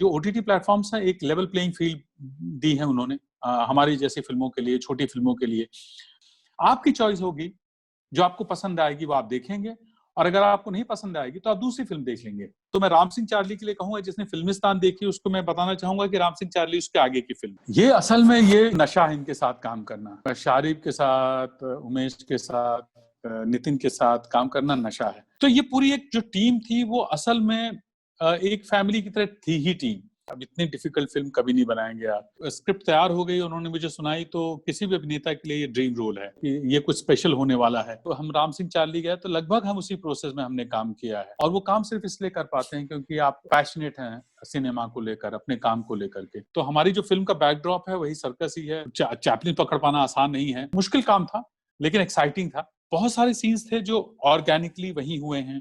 जो OTT platforms हैं एक लेवल प्लेइंग फील्ड दी है उन्होंने हमारी जैसी फिल्मों के लिए, छोटी फिल्मों के लिए। आपकी चॉइस होगी, जो आपको पसंद आएगी वो आप देखेंगे, और अगर आपको नहीं पसंद आएगी तो आप दूसरी फिल्म देख लेंगे। तो मैं राम सिंह चार्ली के लिए कहूंगा, जिसने फिल्मिस्तान देखी उसको मैं बताना चाहूंगा कि राम सिंह चार्ली उसके आगे की फिल्म। ये असल में ये नशा है इनके साथ काम करना, शारिब के साथ, उमेश के साथ, नितिन के साथ काम करना नशा है। तो ये पूरी एक जो टीम थी वो असल में एक फैमिली की तरह थी ही टीम। अब इतनी डिफिकल्ट फिल्म कभी नहीं बनाएंगे आप। स्क्रिप्ट तैयार हो गई, उन्होंने मुझे सुनाई, तो किसी भी अभिनेता के लिए ये ड्रीम रोल है कि ये कुछ स्पेशल होने वाला है। तो हम राम सिंह चार्ली गए तो लगभग हम उसी प्रोसेस में हमने काम किया है, और वो काम सिर्फ इसलिए कर पाते हैं क्योंकि आप पैशनेट हैं सिनेमा को लेकर, अपने काम को लेकर के। तो हमारी जो फिल्म का बैकड्रॉप है वही सर्कस ही है। चैपलिन पकड़ पाना आसान नहीं है, मुश्किल काम था लेकिन एक्साइटिंग था। बहुत सारे सीन्स थे जो ऑर्गेनिकली वही हुए हैं।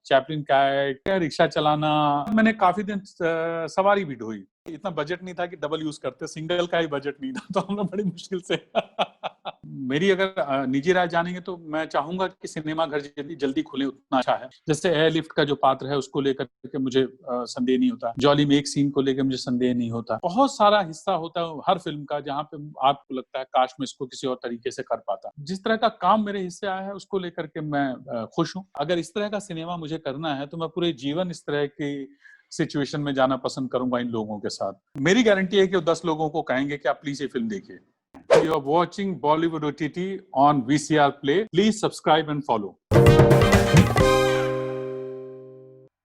चैपलिन का रिक्शा चलाना, मैंने काफी दिन सवारी भी ढोई। इतना बजट नहीं था कि डबल यूज करते, सिंगल का ही बजट नहीं था, तो हमने बड़ी मुश्किल से मेरी अगर निजी राय जानेंगे तो मैं चाहूंगा कि सिनेमा घर जल्दी खुले उतना अच्छा है। जैसे एयरलिफ्ट का जो पात्र है उसको लेकर के मुझे संदेह नहीं होता, जॉली में एक सीन को लेकर मुझे संदेह नहीं होता। बहुत सारा हिस्सा होता है हर फिल्म का जहाँ पे आपको लगता है काश मैं इसको किसी और तरीके से कर पाता। जिस तरह का काम मेरे हिस्से आया है उसको लेकर के मैं खुश हूँ। अगर इस तरह का सिनेमा मुझे करना है तो मैं पूरे जीवन इस तरह की सिचुएशन में जाना पसंद करूंगा इन लोगों के साथ। मेरी गारंटी है कि वो 10 लोगों को कहेंगे कि आप प्लीज ये फिल्म देखिए। You are watching Bollywood OTT on VCR Play. Please subscribe and follow.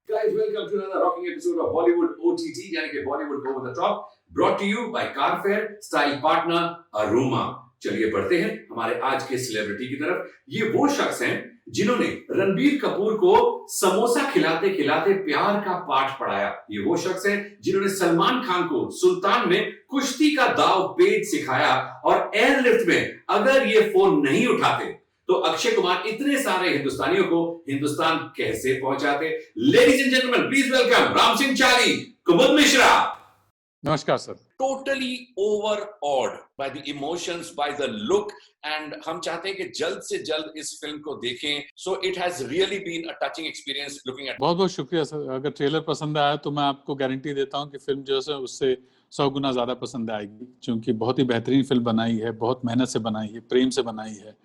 Guys, welcome to another rocking episode of Bollywood OTT, यानी कि Bollywood Over the Top, brought to you by Carfair, style partner Aroma. चलिए बढ़ते हैं हमारे आज के celebrity की तरफ। ये वो शख्स हैं जिन्होंने रणबीर कपूर को समोसा खिलाते खिलाते प्यार का पाठ पढ़ाया। ये वो शख्स हैं जिन्होंने सलमान खान को सुल्तान में कुश्ती का दाव पेच सिखाया, और एयरलिफ्ट में अगर ये फोन नहीं उठाते तो अक्षय कुमार इतने सारे हिंदुस्तानियों को हिंदुस्तान कैसे पहुंचाते। Ladies and gentleman, please welcome Ram Singh Charlie, Kumud Mishra. नमस्कार sir. Totally overawed by the emotions, by the look, and हम चाहते हैं कि जल्द से जल्द इस फिल्म को देखें। So it has really been a touching experience looking at. बहुत बहुत शुक्रिया सर। अगर ट्रेलर पसंद आया तो मैं आपको गारंटी देता हूँ कि फिल्म जो है उससे 100 गुना ज्यादा पसंद आएगी, क्योंकि बहुत ही बेहतरीन फिल्म बनाई है, बहुत मेहनत से बनाई है, प्रेम से बनाई है।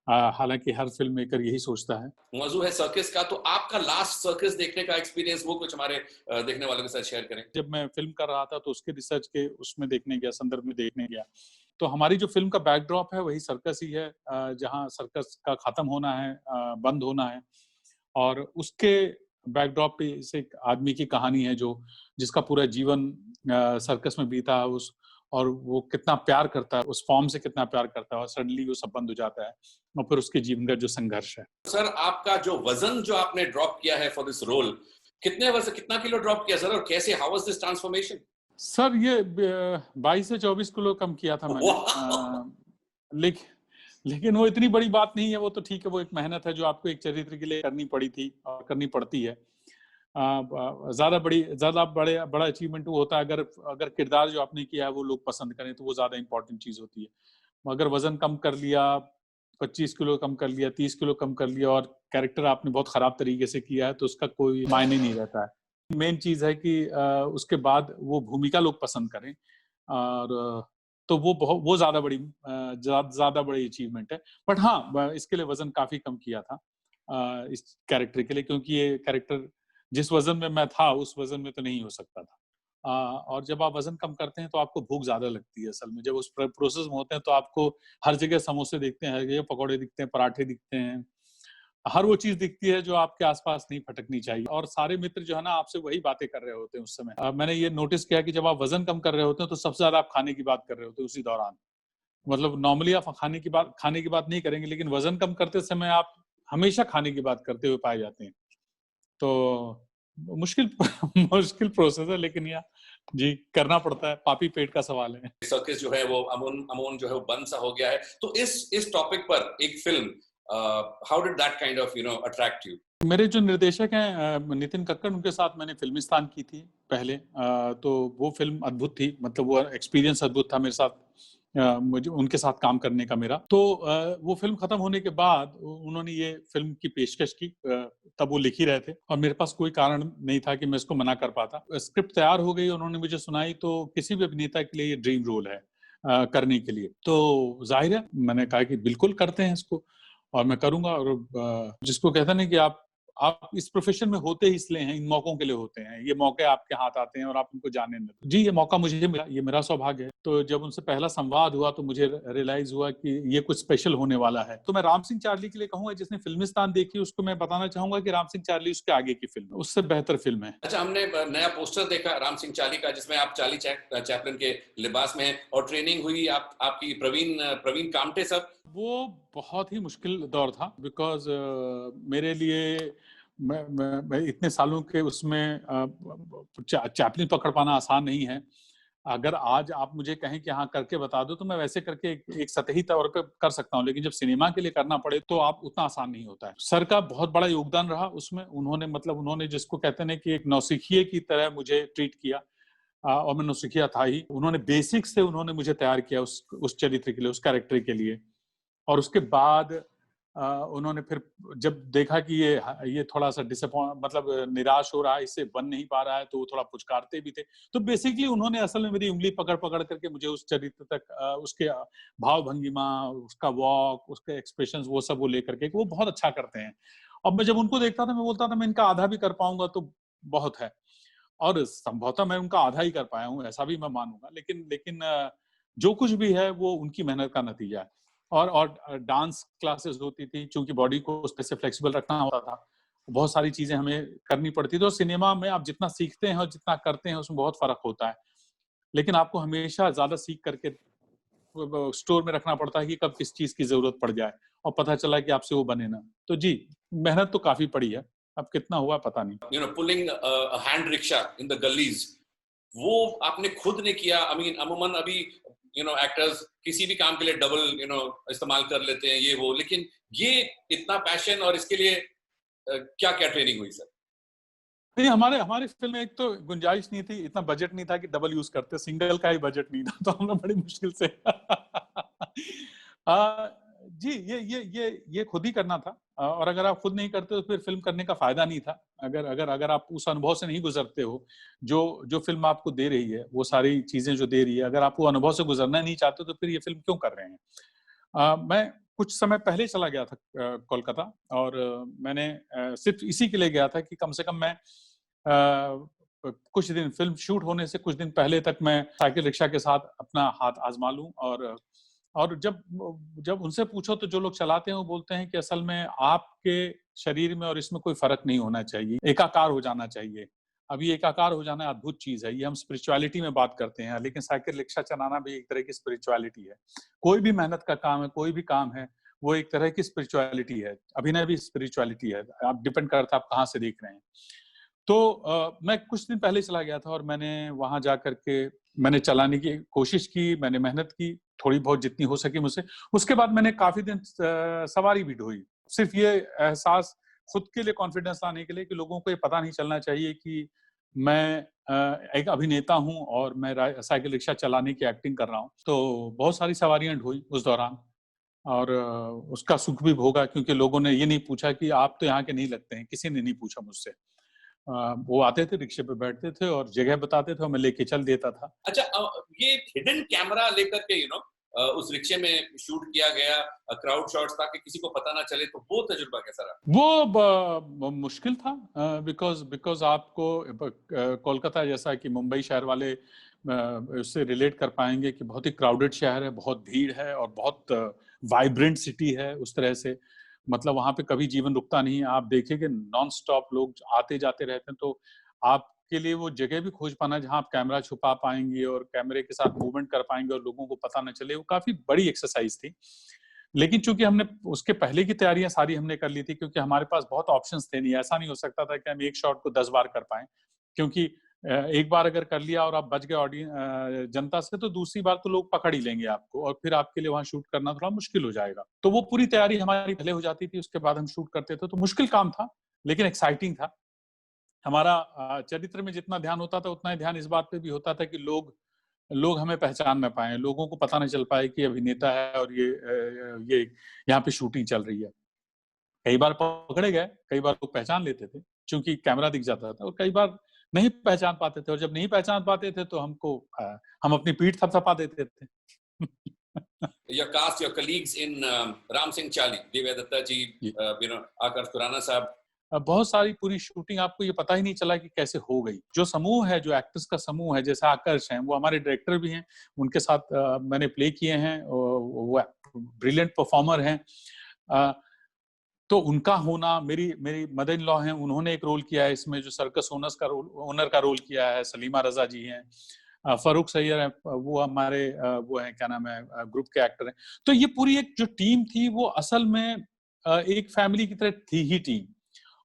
हालांकि हर फिल्म मेकर यही सोचता है। मौजू है सर्कस का, तो आपका लास्ट सर्कस देखने का एक्सपीरियंस वो कुछ हमारे देखने वालों के साथ शेयर करें। जब मैं फिल्म कर रहा था तो उसके रिसर्च के उसमें देखने गया, संदर्भ में देखने गया, तो हमारी जो फिल्म का बैकड्रॉप है वही सर्कस ही है, जहां सर्कस का खत्म होना है, बंद होना है, और उसके बैकड्रॉप पे इस एक आदमी की कहानी है जो जिसका पूरा जीवन सर्कस में बीता है, उस और वो कितना प्यार करता है, उस फॉर्म से कितना प्यार करता है, और सडनली वो सब बंद हो जाता है, और फिर उसके जीवन का जो संघर्ष है। सर, आपका जो वजन जो आपने ड्रॉप किया है फॉर दिस रोल, कितना किलो ड्रॉप किया सर, और कैसे, how was this transformation? Sir ये 22 से 24 किलो कम किया था मैंने। लेकिन वो इतनी बड़ी बात नहीं है, वो तो ठीक है, वो एक मेहनत है जो आपको एक चरित्र के लिए करनी पड़ी थी और करनी पड़ती है। ज्यादा बड़ा अचीवमेंट वो होता है अगर किरदार जो आपने किया है वो लोग पसंद करें, तो वो ज्यादा इंपॉर्टेंट चीज होती है। अगर वजन कम कर लिया, 25 किलो कम कर लिया, 30 किलो कम कर लिया, और कैरेक्टर आपने बहुत खराब तरीके से किया है, तो उसका कोई मायने नहीं रहता है। मेन चीज है कि उसके बाद वो भूमिका लोग पसंद करें, और तो वो ज्यादा बड़ी अचीवमेंट है। बट हाँ, इसके लिए वजन काफी कम किया था इस कैरेक्टर के लिए, क्योंकि ये कैरेक्टर जिस वजन में मैं था उस वजन में तो नहीं हो सकता था। और जब आप वजन कम करते हैं तो आपको भूख ज्यादा लगती है। असल में जब उस प्रोसेस में होते हैं तो आपको हर जगह समोसे दिखते हैं, हर जगह पकौड़े दिखते हैं, पराठे दिखते हैं, हर वो चीज दिखती है जो आपके आसपास नहीं फटकनी चाहिए। और सारे मित्र जो है ना आपसे वही बातें कर रहे होते हैं उस समय। मैंने ये नोटिस किया कि जब आप वजन कम कर रहे होते हैं तो सबसे ज्यादा आप खाने की बात कर रहे होते हैं उसी दौरान। मतलब नॉर्मली आप खाने की बात नहीं करेंगे, लेकिन वजन कम करते समय आप हमेशा खाने की बात करते हुए पाए जाते हैं। तो मुश्किल प्रोसेस है, लेकिन यार जी करना पड़ता है, पापी पेट का सवाल है। सर्कस जो है वो अमून जो है वो बंद सा हो गया है। तो इस टॉपिक पर एक film, how did that kind of attract you? मेरे जो निर्देशक हैं नितिन कक्कड़, उनके साथ मैंने फिल्मिस्तान की थी पहले। तो वो फिल्म अद्भुत थी, मतलब वो एक्सपीरियंस अद्भुत था मेरे साथ मुझे उनके साथ काम करने का मेरा। तो वो फिल्म खत्म होने के बाद उन्होंने ये फिल्म की पेशकश की, तब वो लिख ही रहे थे और मेरे पास कोई कारण नहीं था कि मैं इसको मना कर पाता। स्क्रिप्ट तैयार हो गई, उन्होंने मुझे सुनाई, तो किसी भी अभिनेता के लिए ये ड्रीम रोल है करने के लिए। तो जाहिर है मैंने कहा कि बिल्कुल करते हैं इसको और मैं करूंगा। और जिसको कहते हैं ना कि आप इस प्रोफेशन में होते ही इसलिए हैं, इन मौकों के लिए होते हैं। ये मौके आपके हाथ आते हैं और आप उनको जानने लगते हैं। जी, ये मौका मुझे मिला, ये मेरा सौभाग्य है। तो जब उनसे पहला संवाद हुआ तो मुझे रियलाइज हुआ कि ये कुछ स्पेशल होने वाला है। तो मैं राम सिंह चार्ली के लिए कहूंगा, जिसने फिल्मिस्तान देखी उसको मैं बताना चाहूंगा कि राम सिंह चार्ली उसके आगे की फिल्म, उससे बेहतर फिल्म है। अच्छा, हमने नया पोस्टर देखा राम सिंह चार्ली का, जिसमें आप चार्ली चैपलिन के लिबास में हैं और ट्रेनिंग हुई आपकी प्रवीण कामटे सर। वो बहुत ही मुश्किल दौर था, बिकॉज मेरे लिए मैं इतने सालों के उसमें चैपलिन पकड़ पाना आसान नहीं है। अगर आज आप मुझे कहें कि हाँ करके बता दो तो मैं वैसे करके एक सतही तौर पे कर सकता हूँ, लेकिन जब सिनेमा के लिए करना पड़े तो आप उतना आसान नहीं होता है। सर का बहुत बड़ा योगदान रहा उसमें। उन्होंने जिसको कहते हैं कि एक नौसिखिए की तरह मुझे ट्रीट किया, और मैं नौसिखिया था ही। उन्होंने बेसिक से उन्होंने मुझे तैयार किया उस चरित्र के लिए, उस कैरेक्टर के लिए। और उसके बाद उन्होंने फिर जब देखा कि ये थोड़ा सा मतलब निराश हो रहा है, इससे बन नहीं पा रहा है, तो वो थोड़ा पुचकारते भी थे। तो बेसिकली उन्होंने असल में मेरी उंगली पकड़ पकड़ करके मुझे उस चरित्र तक, उसके भाव भंगिमा, उसका वॉक, उसके एक्सप्रेशंस, वो सब वो लेकर के, वो बहुत अच्छा करते हैं। अब मैं जब उनको देखता था मैं बोलता था मैं इनका आधा भी कर पाऊंगा तो बहुत है। और संभवतः मैं उनका आधा ही कर पाया हूँ, ऐसा भी मैं मानूंगा। लेकिन जो कुछ भी है वो उनकी मेहनत का नतीजा है। और डांस क्लासेस होती थी, क्योंकि बॉडी को उस तरह से फ्लेक्सिबल रखना होता था, बहुत सारी चीजें हमें करनी पड़ती थी। और सिनेमा में आप जितना सीखते हैं और जितना करते हैं उसमें बहुत फर्क होता है। लेकिन आपको हमेशा ज्यादा सीख करके स्टोर में रखना पड़ता है कि कब किस चीज की जरूरत पड़ जाए, और पता चला कि आपसे वो बने ना। तो जी, मेहनत तो काफी पड़ी है, अब कितना हुआ पता नहीं। Pulling hand rickshaw in the गलीज, वो आपने खुद ने किया। आई मीन अमूमन अभी एक्टर्स किसी भी काम के लिए डबल इस्तेमाल कर लेते हैं, ये वो, लेकिन ये इतना पैशन, और इसके लिए क्या क्या ट्रेनिंग हुई सर? नहीं, हमारे हमारी फिल्म में एक तो गुंजाइश नहीं थी, इतना बजट नहीं था कि डबल यूज करते, सिंगल का ही बजट नहीं था, तो हमने बड़ी मुश्किल से जी, ये खुद ही करना था। और अगर आप खुद नहीं करते तो फिर फिल्म करने का फायदा नहीं था। अगर अगर अगर आप उस अनुभव से नहीं गुजरते हो, जो जो फिल्म आपको दे रही है, वो सारी चीजें जो दे रही है, अगर आप वो अनुभव से गुजरना नहीं चाहते तो फिर ये फिल्म क्यों कर रहे हैं। मैं कुछ समय पहले चला गया था कोलकाता, और मैंने सिर्फ इसी के लिए गया था कि कम से कम मैं कुछ दिन, फिल्म शूट होने से कुछ दिन पहले तक मैं साइकिल रिक्शा के साथ अपना हाथ आजमा लूं। और जब जब उनसे पूछो तो जो लोग चलाते हैं वो बोलते हैं कि असल में आपके शरीर में और इसमें कोई फर्क नहीं होना चाहिए, एकाकार हो जाना चाहिए। अब ये एकाकार हो जाना अद्भुत चीज है। ये हम स्पिरिचुअलिटी में बात करते हैं, लेकिन साइकिल रिक्शा चलाना भी एक तरह की स्पिरिचुअलिटी है। कोई भी मेहनत का काम है, कोई भी काम है, वो एक तरह की स्पिरिचुअलिटी है। अभिनय भी स्पिरिचुअलिटी है, आप डिपेंड करता है आप कहाँ से देख रहे हैं। तो मैं कुछ दिन पहले चला गया था और मैंने वहां जाकर के मैंने चलाने की कोशिश की, मैंने मेहनत की थोड़ी बहुत जितनी हो सकी मुझसे। उसके बाद मैंने काफी दिन सवारी भी ढोई, सिर्फ ये एहसास खुद के लिए, कॉन्फिडेंस लाने के लिए कि लोगों को ये पता नहीं चलना चाहिए कि मैं एक अभिनेता हूं और मैं साइकिल रिक्शा चलाने की एक्टिंग कर रहा हूं। तो बहुत सारी सवारियां ढोई उस दौरान, और उसका सुख भी भोगा, क्योंकि लोगों ने ये नहीं पूछा कि आप तो यहाँ के नहीं लगते हैं, किसी ने नहीं पूछा मुझसे। वो आते थे, रिक्शे पे बैठते थे और जगह बताते थे और मैं लेके चल देता था। अच्छा, ये हिडन कैमरा लेकर के उस रिक्शे में शूट किया गया, क्राउड शॉट्स, ताकि किसी को पता ना चले, तो वो तजुर्बा कैसा रहा? वो मुश्किल था, बिकॉज आपको कोलकाता जैसा कि मुंबई शहर वाले उससे रिलेट कर पाएंगे कि बहुत ही क्राउडेड शहर है, बहुत भीड़ है और बहुत वाइब्रेंट सिटी है उस तरह से। मतलब वहां पे कभी जीवन रुकता नहीं है। आप देखिए नॉन स्टॉप लोग आते जाते रहते हैं, तो आपके लिए वो जगह भी खोज पाना जहां आप कैमरा छुपा पाएंगे और कैमरे के साथ मूवमेंट कर पाएंगे और लोगों को पता न चले, वो काफी बड़ी एक्सरसाइज थी। लेकिन चूंकि हमने उसके पहले की तैयारियां सारी हमने कर ली थी, क्योंकि हमारे पास बहुत ऑप्शंस थे नहीं। ऐसा नहीं हो सकता था कि हम एक शॉट को 10 बार कर पाए, क्योंकि एक बार अगर कर लिया और आप बच गए ऑडियंस जनता से, तो दूसरी बार तो लोग पकड़ ही लेंगे आपको और फिर आपके लिए वहां शूट करना थोड़ा मुश्किल हो जाएगा। तो वो पूरी तैयारी हमारी पहले हो जाती थी, उसके बाद हम शूट करते थे। तो मुश्किल काम था लेकिन एक्साइटिंग था। हमारा चरित्र में जितना ध्यान होता था उतना ही ध्यान इस बात पे भी होता था कि लोग लोग हमें पहचान ना पाए, लोगों को पता नहीं चल पाए कि अभिनेता है और ये यहाँ पे शूटिंग चल रही है। कई बार पकड़े गए, कई बार लोग पहचान लेते थे क्योंकि कैमरा दिख जाता था, और कई बार नहीं पहचान पाते थे, और जब नहीं पहचान पाते थे तो हम अपनी पीठ थपथपा देते थे। Your cast, your colleagues in Ram Singh Chali, Divya Datta ji, Akash Khurana साहब, बहुत सारी पूरी शूटिंग आपको ये पता ही नहीं चला कि कैसे हो गई। जो समूह है, जो एक्टर्स का समूह है, जैसे आकर्ष हैं, वो हमारे डायरेक्टर भी हैं, उनके साथ मैंने प्ले किए हैं, वो ब्रिलियंट परफॉर्मर हैं। तो उनका होना, मेरी मदर इन लॉ हैं, उन्होंने एक रोल किया है इसमें, जो सर्कस ओनर का रोल किया है, सलीमा रजा जी हैं, फरूक सैयद है, वो हमारे वो है, क्या नाम है, ग्रुप के एक्टर हैं। तो ये पूरी एक जो टीम थी वो असल में एक फैमिली की तरह थी ही टीम,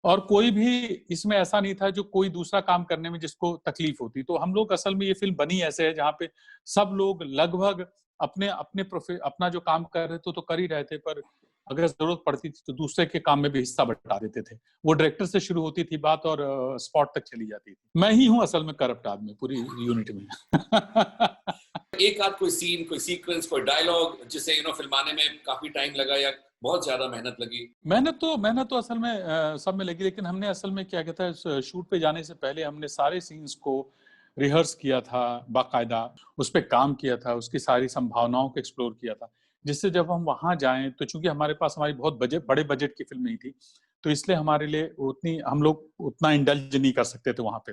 और कोई भी इसमें ऐसा नहीं था जो कोई दूसरा काम करने में जिसको तकलीफ होती। तो हम लोग असल में, ये फिल्म बनी ऐसे है जहाँ पे सब लोग लगभग अपना जो काम कर रहे थे तो कर ही रहे थे, पर अगर जरूरत पड़ती थी तो दूसरे के काम में भी हिस्सा बटा देते थे। वो डायरेक्टर से शुरू होती थी बात और स्पॉट तक चली जाती थी। मैं ही हूँ असल में करप्ट आदमी पूरी यूनिट में। एक आध कोई सीन, कोई सीक्वेंस, कोई डायलॉग जिसे फिल्माने में काफी टाइम लगा या बहुत ज्यादा मेहनत लगी? मेहनत तो असल में सब में लगी, लेकिन हमने असल में क्या कहता है, शूट पे जाने से पहले हमने सारे सीन्स को रिहर्स किया था बाकायदा, उस पर काम किया था, उसकी सारी संभावनाओं को एक्सप्लोर किया था, जिससे जब हम वहां जाएं तो चूंकि हमारी बहुत बड़े बजट की फिल्म नहीं थी, तो इसलिए हमारे लिए हम लोग उतना इंडल्ज नहीं कर सकते थे वहां पे।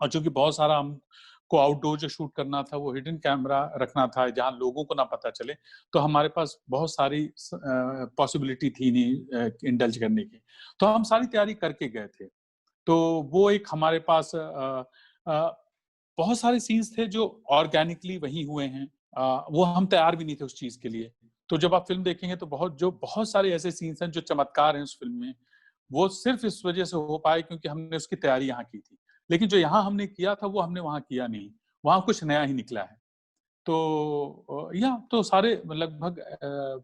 और चूंकि बहुत सारा हमको आउटडोर जो शूट करना था वो हिडन कैमरा रखना था जहां लोगों को ना पता चले, तो हमारे पास बहुत सारी पॉसिबिलिटी थी नहीं इंडल्ज करने की, तो हम सारी तैयारी करके गए थे। तो वो एक हमारे पास बहुत सारे सीन्स थे जो ऑर्गेनिकली वहीं हुए हैं, वो हम तैयार भी नहीं थे उस चीज के लिए। तो जब आप फिल्म देखेंगे तो बहुत सारे ऐसे सीन्स हैं जो चमत्कार हैं उस फिल्म में, वो सिर्फ इस वजह से हो पाए क्योंकि हमने उसकी तैयारी यहाँ की थी। लेकिन जो यहाँ हमने किया था वो हमने वहाँ किया नहीं, वहाँ कुछ नया ही निकला है। तो सारे लगभग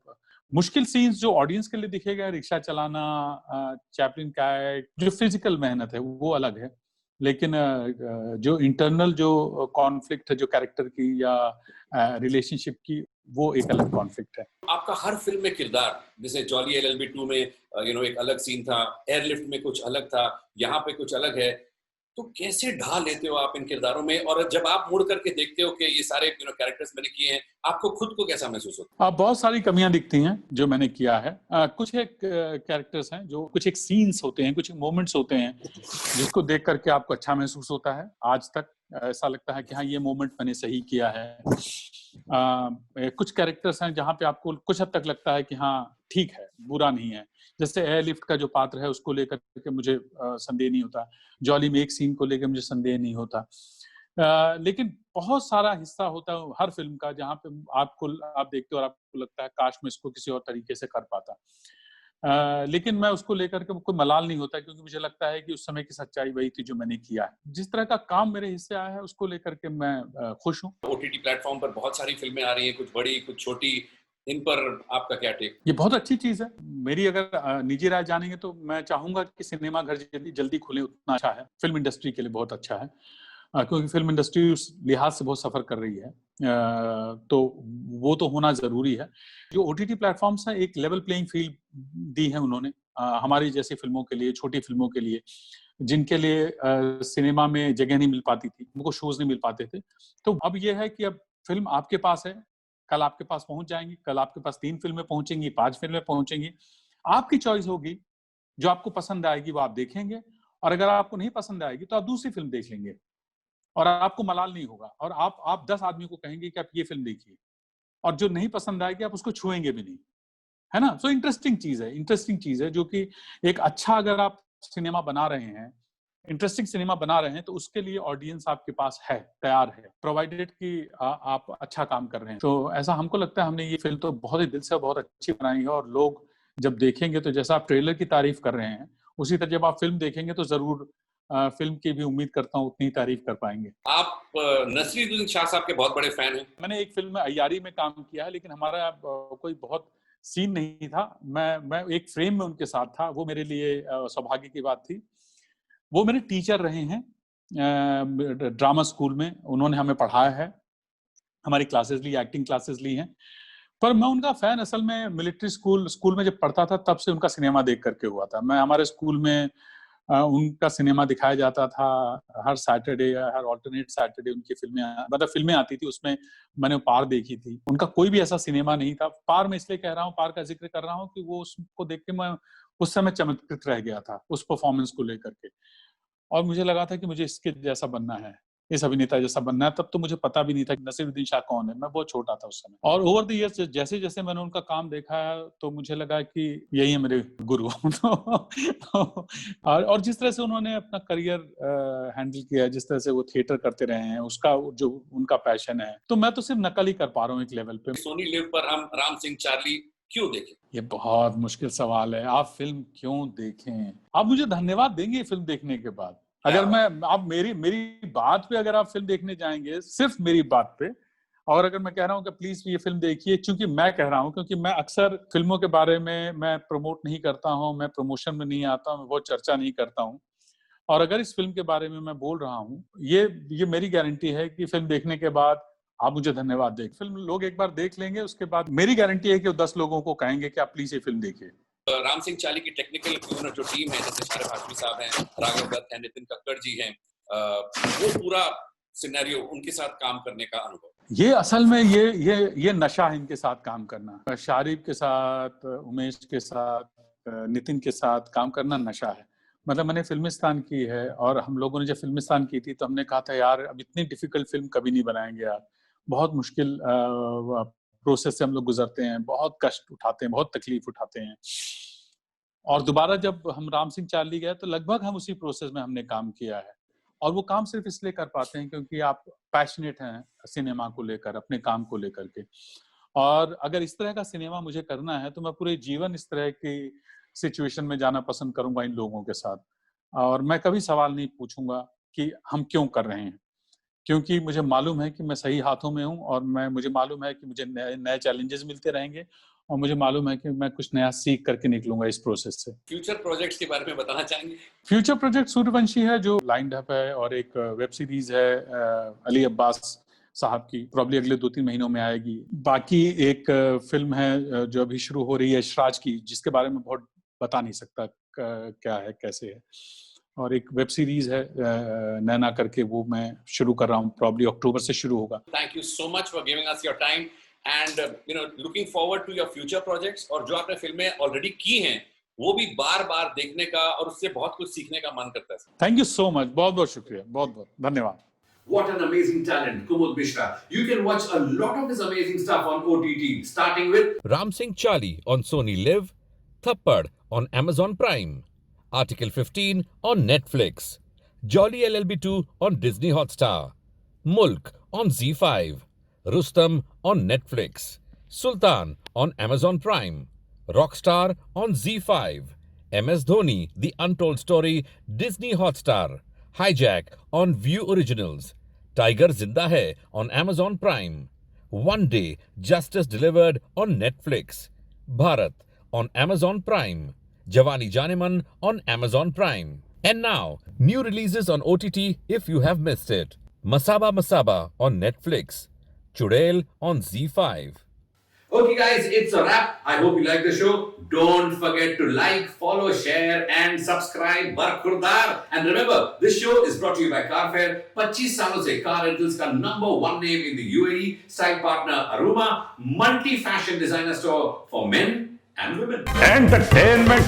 मुश्किल सीन्स जो ऑडियंस के लिए दिखेगा, रिक्शा चलाना, चैपलिन कैट, जो फिजिकल मेहनत है वो अलग है, लेकिन जो इंटरनल जो कॉन्फ्लिक्ट है जो कैरेक्टर की या रिलेशनशिप की, वो एक अलग कॉन्फ्लिक्ट है। आपका हर फिल्म में किरदार, जैसे जॉली एलएलबी 2 में एक अलग सीन था, एयरलिफ्ट में कुछ अलग था, यहाँ पे कुछ अलग है, तो कैसे ढा लेते हो आप इन किरदारों में? और जब आप मुड़ करके देखते हो कि ये सारे कैरेक्टर्स मैंने किए हैं, आपको खुद को कैसा महसूस होता है? बहुत सारी कमियां दिखती हैं जो मैंने किया है। कुछ एक कैरेक्टर्स हैं, जो कुछ एक सीन्स होते हैं, कुछ मोमेंट्स होते हैं जिसको देख करके आपको अच्छा महसूस होता है। आज तक ऐसा लगता है कि हाँ, ये मोमेंट मैंने सही किया है। कुछ कैरेक्टर्स हैं जहाँ पे आपको कुछ हद तक लगता है कि हाँ ठीक है, बुरा नहीं है। जैसे एयरलिफ्ट का जो पात्र है उसको लेकर के मुझे संदेह नहीं होता, जॉली में एक सीन को लेकर मुझे संदेह नहीं होता, लेकिन बहुत सारा हिस्सा होता है हर फिल्म का जहाँ पे आप देखते हो और आपको लगता है काश मैं इसको किसी और तरीके से कर पाता। लेकिन मैं उसको लेकर के कोई मलाल नहीं होता, क्योंकि मुझे लगता है कि उस समय की सच्चाई वही थी जो मैंने किया है। जिस तरह का काम मेरे हिस्से आया है उसको लेकर के मैं खुश हूँ। ओटीटी प्लेटफॉर्म पर बहुत सारी फिल्में आ रही हैं, कुछ बड़ी कुछ छोटी, इन पर आपका क्या टेक? ये बहुत अच्छी चीज है। मेरी अगर निजी राय जानेंगे तो मैं चाहूंगा कि सिनेमा घर जल्दी खुले, उतना अच्छा है, फिल्म इंडस्ट्री के लिए बहुत अच्छा है, क्योंकि फिल्म इंडस्ट्री उस लिहाज से बहुत सफर कर रही है, तो वो तो होना जरूरी है। जो ओटीटी प्लेटफॉर्म्स हैं, एक लेवल प्लेइंग फील्ड दी है उन्होंने हमारी जैसी फिल्मों के लिए, छोटी फिल्मों के लिए, जिनके लिए सिनेमा में जगह नहीं मिल पाती थी, उनको शोज नहीं मिल पाते थे। तो अब ये है कि अब फिल्म आपके पास है, कल आपके पास पहुंच जाएंगी, कल आपके पास 3 फिल्में पहुंचेंगी, 5 फिल्में पहुंचेंगी। आपकी चॉइस होगी, जो आपको पसंद आएगी वो आप देखेंगे, और अगर आपको नहीं पसंद आएगी तो आप दूसरी फिल्म देख लेंगे, और आपको मलाल नहीं होगा, और आप 10 आदमी को कहेंगे कि आप ये फिल्म देखिए, और जो नहीं पसंद आएगी आप उसको छुएंगे भी नहीं, है ना। सो इंटरेस्टिंग चीज है जो कि एक अच्छा, अगर आप सिनेमा बना रहे हैं, इंटरेस्टिंग सिनेमा बना रहे हैं, तो उसके लिए ऑडियंस आपके पास है, तैयार है, प्रोवाइडेड कि आप अच्छा काम कर रहे हैं। तो ऐसा हमको लगता है, हमने ये फिल्म तो बहुत ही दिल से बहुत अच्छी बनाई है, और लोग जब देखेंगे तो जैसा आप ट्रेलर की तारीफ कर रहे हैं, उसी तरह जब आप फिल्म देखेंगे तो जरूर फिल्म की भी उम्मीद करता हूँ उतनी ही तारीफ कर पाएंगे। आप नसीरुद्दीन शाह साहब के बहुत बड़े फैन हैं। मैंने एक फिल्म में अय्यारी में काम किया है, लेकिन हमारा कोई बहुत सीन नहीं था। मैं एक फ्रेम में उनके साथ था, वो मेरे लिए सौभाग्य की बात थी। वो मेरे टीचर रहे हैं ड्रामा स्कूल में, उन्होंने हमें पढ़ाया है, हमारी क्लासेस ली, एक्टिंग क्लासेस ली हैं। पर मैं उनका फैन असल में मिलिट्री स्कूल में जब पढ़ता था तब से उनका सिनेमा देख करके हुआ था। मैं हमारे स्कूल में उनका सिनेमा दिखाया जाता था हर सैटरडे या हर ऑल्टरनेट सैटरडे उनकी फिल्में आती थी, उसमें मैंने पार देखी थी। उनका कोई भी ऐसा सिनेमा नहीं था। पार मैं इसलिए कह रहा हूँ, पार का जिक्र कर रहा हूँ कि वो उसको देख के मैं उस समय चमत्कृत रह गया था उस परफॉर्मेंस को लेकर के, और मुझे लगा था कि मुझे इसके जैसा बनना है, इस अभिनेता जैसा बनना है। तब तो मुझे पता भी नहीं था कि नसीरुद्दीन शाह कौन है, मैं बहुत छोटा था उस समय। और ओवर द इयर्स जैसे जैसे मैंने उनका काम देखा तो मुझे लगा कि यही है मेरे गुरु। और जिस तरह से उन्होंने अपना करियर हैंडल किया है, जिस तरह से वो थिएटर करते रहे हैं, उसका जो उनका पैशन है, तो मैं तो सिर्फ नकल ही कर पा रहा हूँ एक लेवल पे। सोनी लिव पर हम राम सिंह चार्ली क्यों देखें? ये बहुत मुश्किल सवाल है। आप फिल्म क्यों देखें? आप मुझे धन्यवाद देंगे फिल्म देखने के बाद? अगर आप मेरी बात पे अगर आप फिल्म देखने जाएंगे, सिर्फ मेरी बात पे, और अगर मैं कह रहा हूँ कि प्लीज ये फिल्म देखिए, चूंकि मैं कह रहा हूँ, क्योंकि मैं अक्सर फिल्मों के बारे में मैं प्रमोट नहीं करता हूँ, मैं प्रमोशन में नहीं आता हूँ, मैं बहुत चर्चा नहीं करता हूँ, और अगर इस फिल्म के बारे में मैं बोल रहा हूँ, ये मेरी गारंटी है कि फिल्म देखने के बाद आप मुझे धन्यवाद दें। फिल्म लोग एक बार देख लेंगे, उसके बाद मेरी गारंटी है कि वो 10 लोगों को कहेंगे कि आप प्लीज ये फिल्म देखिए। राम सिंह चार्ली की टेक्निकल जो टीम है, जैसे शारिफ हाशमी साहब हैं, राघव दत्त हैं, नितिन कक्कड़ जी हैं, वो पूरा सिनेरियो, उनके साथ काम करने का अनुभव, ये असल में ये नशा है इनके साथ काम करना। शारिफ के साथ, उमेश के साथ, नितिन के साथ काम करना नशा है। मतलब मैंने फिल्मिस्तान की है, और हम लोगों ने जब फिल्मिस्तान की थी तो हमने कहा था यार अब इतनी डिफिकल्ट फिल्म कभी नहीं बनाएंगे यार, बहुत मुश्किल प्रोसेस से हम लोग गुजरते हैं, बहुत कष्ट उठाते हैं, बहुत तकलीफ उठाते हैं। और दोबारा जब हम राम सिंह चार्ली गए तो लगभग हम उसी प्रोसेस में हमने काम किया है। और वो काम सिर्फ इसलिए कर पाते हैं क्योंकि आप पैशनेट हैं सिनेमा को लेकर, अपने काम को लेकर के। और अगर इस तरह का सिनेमा मुझे करना है तो मैं पूरे जीवन इस तरह की सिचुएशन में जाना पसंद करूंगा इन लोगों के साथ, और मैं कभी सवाल नहीं पूछूंगा कि हम क्यों कर रहे हैं, क्योंकि मुझे मालूम है कि मैं सही हाथों में हूं, और मुझे मालूम है कि मुझे नए चैलेंजेस मिलते रहेंगे, और मुझे मालूम है कि मैं कुछ नया सीख करके निकलूंगा इस प्रोसेस से। फ्यूचर प्रोजेक्ट्स के बारे में बताना चाहेंगे? फ्यूचर प्रोजेक्ट सूर्यवंशी है जो लाइंड अप है, और एक वेब सीरीज है अली अब्बास साहब की, प्रॉब्ली अगले 2-3 महीनों में आएगी। बाकी एक फिल्म है जो अभी शुरू हो रही है यशराज की, जिसके बारे में बहुत बता नहीं सकता क्या है कैसे है, और एक वेब सीरीज है नैना करके, वो मैं शुरू कर रहा हूँ, प्रॉब्ली अक्टूबर से शुरू होगा। Thank you so much for giving us your time and looking forward to your future projects, और जो आपने फिल्में ऑलरेडी की हैं वो भी बार-बार देखने का और उससे बहुत कुछ सीखने का मन करता है। थैंक यू सो मच, बहुत-बहुत शुक्रिया, बहुत-बहुत धन्यवाद। What an amazing talent, Kumud Mishra. You can watch a lot of his amazing stuff on OTT, starting with Ram Singh Charlie on Sony Liv, Thappad on Amazon Prime, Article 15 on Netflix, Jolly LLB 2 on Disney Hotstar, Mulk on ZEE5, Rustam on Netflix, Sultan on Amazon Prime, Rockstar on ZEE5, MS Dhoni, The Untold Story, Disney Hotstar, Hijack on View Originals, Tiger Zinda Hai on Amazon Prime, One Day Justice Delivered on Netflix, Bharat on Amazon Prime, Jawani Janeman on Amazon Prime. And now, new releases on OTT if you have missed it. Masaba Masaba on Netflix, Chudel on ZEE5. Okay guys, it's a wrap. I hope you like the show. Don't forget to like, follow, share and subscribe. Barkhurdar. And remember, this show is brought to you by Carfair. 25 सालों से car rentals का number 1 name in the UAE. Style partner Aruma. Multi-fashion designer store for men and women. Entertainment.